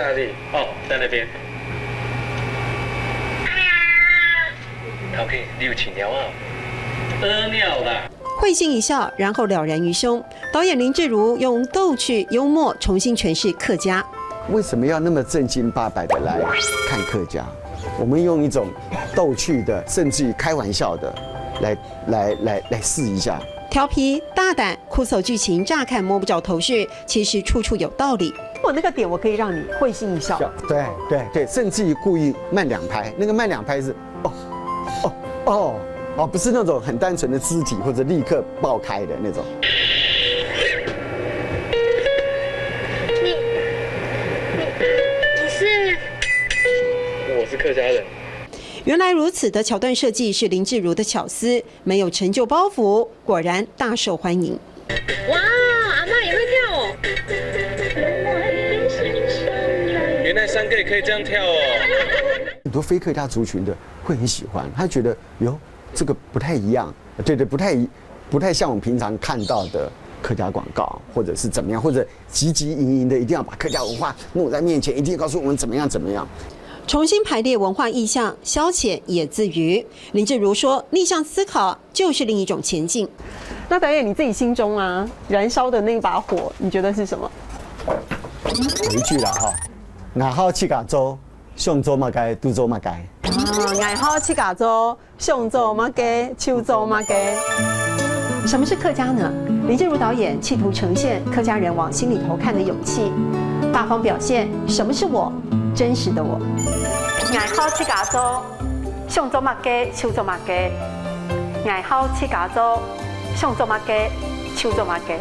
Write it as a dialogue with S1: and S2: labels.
S1: 哪里？哦，在那边。陶 K， 你有饲鸟啊？屙尿啦！
S2: 会心一笑，然后了然于胸。导演林志儒用逗趣幽默重新诠释客家。
S3: 为什么要那么正经八百的来看客家？我们用一种逗趣的，甚至于开玩笑的，来试一下。
S2: 调皮大胆、酷搜剧情，乍看摸不着头绪，其实处处有道理。我那个点，我可以让你会心一笑。
S3: 对，甚至于故意慢两拍，那个慢两拍是不是那种很单纯的肢体或者立刻爆开的那种。
S1: 你是？我是客家人。
S2: 原来如此的桥段设计是林志儒的巧思，没有陈旧包袱，果然大受欢迎。
S4: 哇，阿嬷也会跳哦！
S1: 原来山歌也可以这样跳哦。
S3: 很多非客家族群的会很喜欢，他觉得哟这个不太一样，对，不太像我们平常看到的客家广告，或者是怎么样，或者汲汲营营的一定要把客家文化弄在面前，一定要告诉我们怎么样。
S2: 重新排列文化意象，消遣也自娱。林志儒说，逆向思考就是另一种前进。那导演你自己心中啊，燃烧的那把火，你觉得是什么？
S3: 有一句啦哈，外好七家州，上州嘛该，都州嘛该。
S2: 外好七家州，上州嘛该，秋州嘛该。什么是客家呢？林志儒导演企图呈现客家人往心里头看的勇气，大方表现什么是我，真实的我。
S5: 外口七家州，上州嘛该，秋州嘛该。外口七家州，上州嘛该，秋州嘛该。